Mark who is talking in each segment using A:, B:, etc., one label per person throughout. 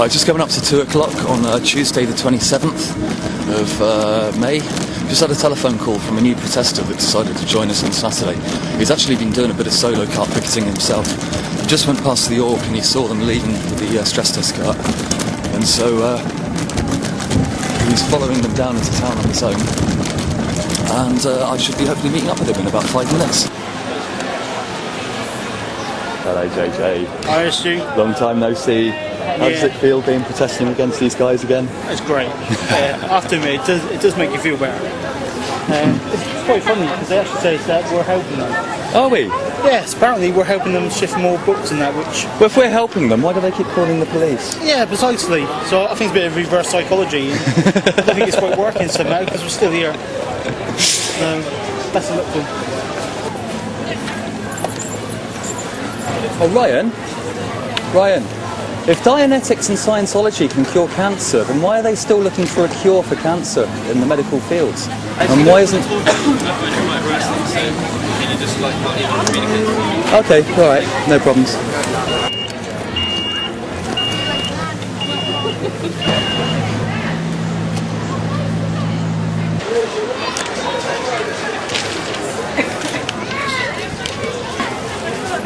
A: Hi, just coming up to 2 o'clock on Tuesday the 27th of May. Just had a telephone call from a new protester that decided to join us on Saturday. He's actually been doing a bit of solo car picketing himself. He just went past the Orc and he saw them leaving with the stress test cart. And so he's following them down into town on his own. And I should be hopefully meeting up with him in about 5 minutes. Hello JJ.
B: Hi Stu.
A: Long time no see. How does it feel being protesting against these guys again?
B: It's great. I have to admit, it does make you feel better. It's quite funny because they actually say that we're helping them.
A: Are we?
B: Yes, apparently we're helping them shift more books and that, which...
A: Well, if we're helping them, why do they keep calling the police?
B: Yeah, precisely. So I think it's a bit of reverse psychology. I don't think it's quite working somehow because we're still here. Best of luck to them.
A: Oh, Ryan, if Dianetics and Scientology can cure cancer, then why are they still looking for a cure for cancer in the medical fields? And why isn't... Okay, alright, no problems.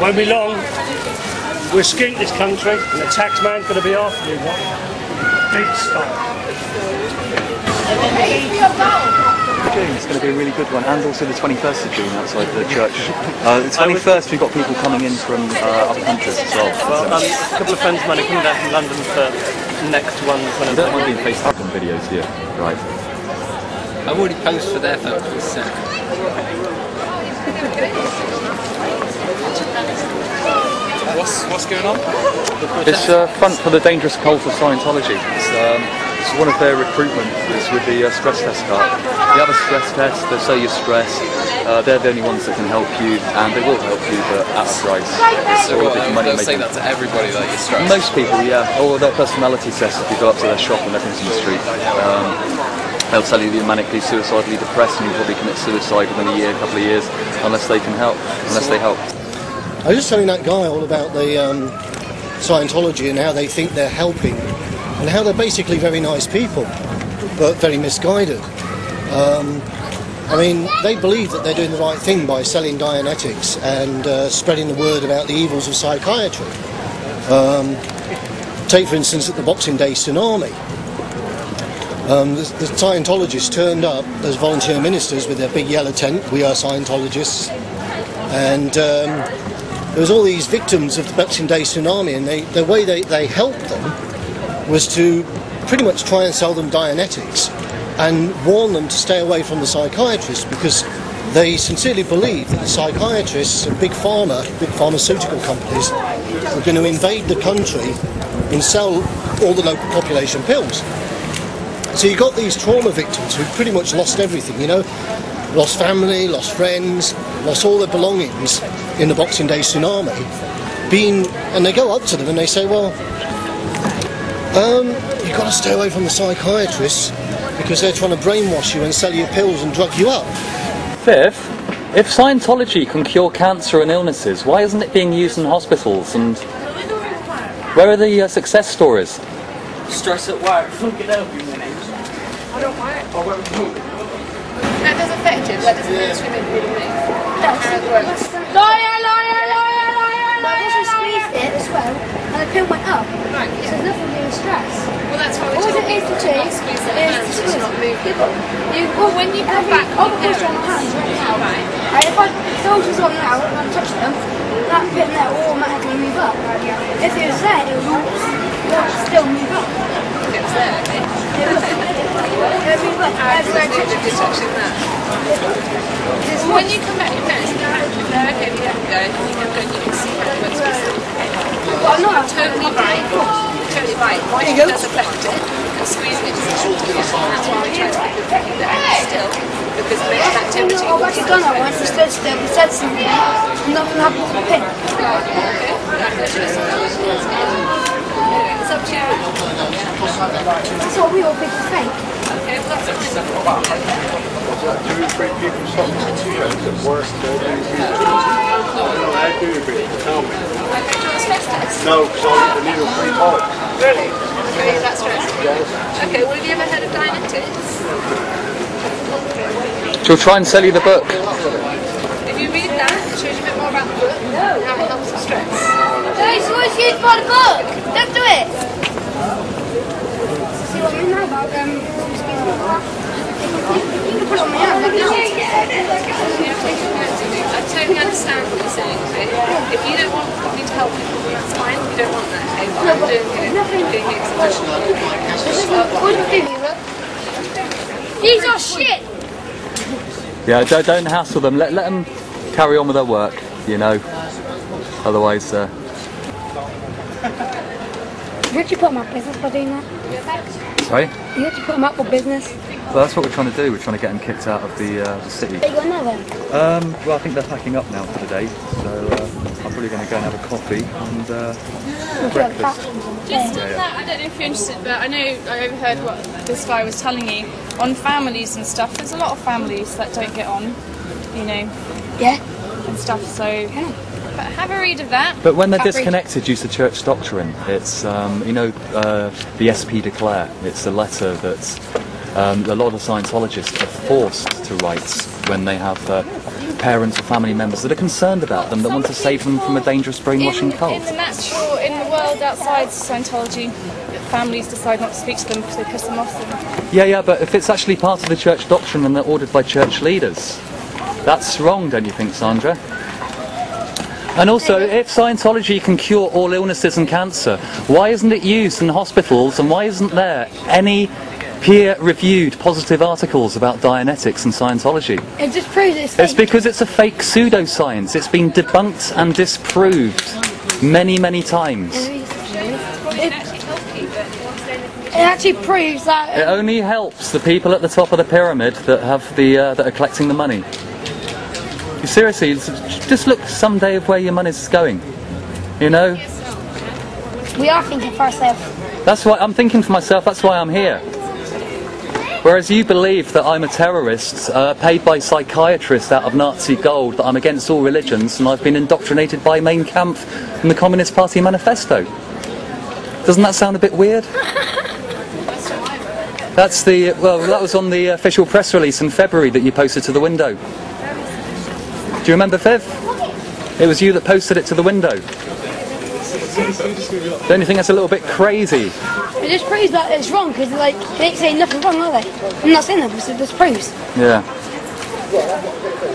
C: Won't be long. We'll skink this country and the tax man's going to be after you. Big style.
A: June, it's going to be a really good one, and also the 21st of June outside the church. The 21st we've got people coming in from other countries as well.
D: Well, a couple of friends of mine are coming down from London for next one.
A: You don't mind being Facebook on videos, do you? Right.
E: I've already posted for their photos. What's going on?
A: It's front for the dangerous cult of Scientology. It's one of their recruitment is with the stress test card. You have a stress test, they say you're stressed, they're the only ones that can help you, and they will help you, but at a price.
E: So they'll say that to everybody that you're stressed?
A: Most people, yeah. Or their personality test, if you go up to their shop and everything's in the street. They'll tell you that you're manically suicidally depressed and you'll probably commit suicide within a year, a couple of years, unless they can help, unless they help.
F: I was just telling that guy all about the Scientology and how they think they're helping and how they're basically very nice people but very misguided. I mean, they believe that they're doing the right thing by selling Dianetics and spreading the word about the evils of psychiatry. Take for instance at the Boxing Day tsunami. The Scientologists turned up as volunteer ministers with their big yellow tent, "We are Scientologists," and there was all these victims of the Boxing Day tsunami, and the way they helped them was to pretty much try and sell them Dianetics and warn them to stay away from the psychiatrists because they sincerely believed that the psychiatrists and big pharmaceutical companies were going to invade the country and sell all the local population pills. So you got these trauma victims who pretty much lost everything, you know, lost family, lost friends, lost all their belongings in the Boxing Day tsunami, and they go up to them and they say, well, you've got to stay away from the psychiatrists because they're trying to brainwash you and sell you pills and drug you up.
A: Fifth, if Scientology can cure cancer and illnesses, why isn't it being used in hospitals? And where are the success stories?
D: Stress at work. Fucking help you, my name.
G: I don't work. That does affect you, that doesn't mean really me. That's how it works. Liar, liar, liar, liar, liar! But this was squeezed it as well, and the pill went up. Right. So there's nothing being stressed. Well, that's why we told you to squeeze it and it's not moving. Well, when you come back, I'll put this on my hands right now. Right. If I soldiers on now and I touch them, that pin there will automatically move up. If it was there, it will still move up. If it was there, okay.
H: When you come back, your parents can okay, we have to go, and you can see how it works.
G: Well, no, I'm
H: totally right. You're totally right. Why it does affect it, and squeezing it just that's why we try to keep the energy still, because it makes activity.
G: I've actually done that once, stood still, we said something, nothing happened to the pin.
H: It's up to you.
G: That's what we all think is fake.
H: Okay, well that's up to you.
C: No, because I need a free holiday. Really?
A: She'll try and sell you the book.
H: If you read that, it shows you a bit more about the book and how it helps with stress.
G: It's always used by the book. Don't do it. See what I mean now about you can put it on my hand.
H: I totally understand what you're saying. If you don't want me to help you, that's fine. You don't want that. Okay, but I'm doing it
G: These are shit.
A: Yeah, don't hassle them. Let them carry on with their work, you know. Otherwise,
G: You actually put them out of business by doing that.
A: sorry?
G: You actually put them out for business.
A: Well, that's what we're trying to do. We're trying to get them kicked out of the city.
G: They got another.
A: Well, I think they're packing up now for the day, so I'm probably going to go and have a coffee and breakfast.
I: Just on that, I don't know if you're interested, but I know I overheard what this guy was telling you on families and stuff. There's a lot of families that don't get on, you know,
G: Yeah.
I: and stuff. So, but have a read of that.
A: But when they're disconnected due to church doctrine, it's, you know, the SP Declare, it's a letter that a lot of Scientologists are forced to write when they have parents or family members that are concerned about them, that want to save them from a dangerous brainwashing cult.
I: In the world outside Scientology, families decide not to speak to them because they piss them off.
A: Yeah, but if it's actually part of the church doctrine and they're ordered by church leaders, that's wrong, don't you think, Sandra? And also, if Scientology can cure all illnesses and cancer, why isn't it used in hospitals, and why isn't there any peer-reviewed positive articles about Dianetics and Scientology?
G: It just proves it's
A: It's because it's a fake pseudoscience. It's been debunked and disproved many, many times.
G: It actually proves that.
A: It only helps the people at the top of the pyramid that have the that are collecting the money. Seriously, just look someday of where your money's going. You know.
G: We are thinking for ourselves.
A: That's why I'm thinking for myself. That's why I'm here. Whereas you believe that I'm a terrorist, paid by psychiatrists out of Nazi gold, that I'm against all religions, and I've been indoctrinated by Mein Kampf and the Communist Party manifesto. Doesn't that sound a bit weird? That's the, well, that was on the official press release in February that you posted to the window. Do you remember, Viv? It was you that posted it to the window. Don't you think that's a little bit crazy?
G: It just proves that it's wrong, because like, they ain't saying nothing wrong, are they? I'm not saying that, but it just proves.
A: Yeah.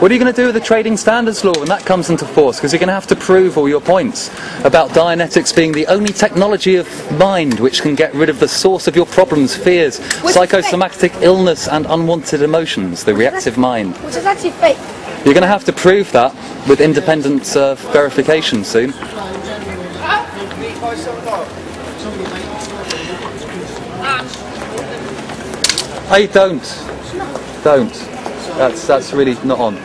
A: What are you going to do with the trading standards law when that comes into force? Because you're going to have to prove all your points about Dianetics being the only technology of mind which can get rid of the source of your problems, fears, psychosomatic illness and unwanted emotions, the reactive mind.
G: Which is actually fake.
A: You're going to have to prove that with independent verification soon. Hey, don't. That's really not on.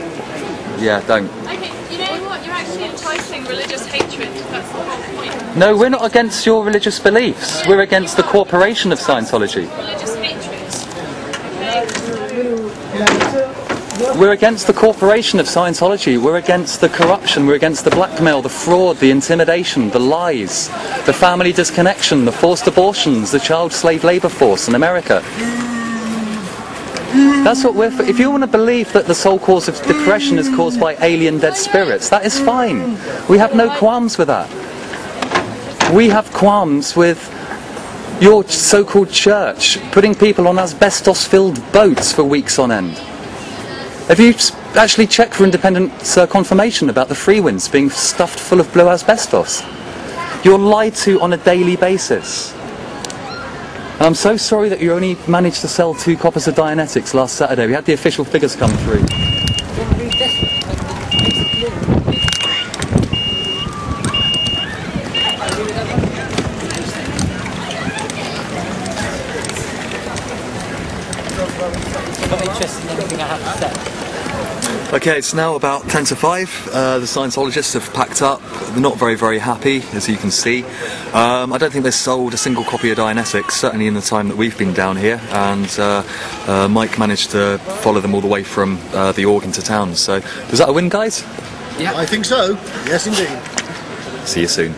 A: Yeah, don't.
I: Okay, you know what? You're actually enticing religious hatred. That's the whole point.
A: No, we're not against your religious beliefs. We're against the corporation of Scientology.
I: Religious hatred.
A: We're against the corporation of Scientology. We're against the corruption. We're against the blackmail, the fraud, the intimidation, the lies, the family disconnection, the forced abortions, the child slave labour force in America. That's what we're for. If you want to believe that the sole cause of depression is caused by alien dead spirits, that is fine. We have no qualms with that. We have qualms with your so-called church putting people on asbestos-filled boats for weeks on end. Have you actually checked for independent confirmation about the free winds being stuffed full of blue asbestos? You're lied to on a daily basis. And I'm so sorry that you only managed to sell 2 copies of Dianetics last Saturday. We had the official figures come through.
J: Not interested in anything I have to say.
A: Okay, it's now about 10 to 5. The Scientologists have packed up. They're not very, very happy, as you can see. I don't think they've sold a single copy of Dianetics, certainly in the time that we've been down here. And Mike managed to follow them all the way from the organ to town. So, was that a win, guys?
F: Yeah, I think so. Yes, indeed.
A: See you soon.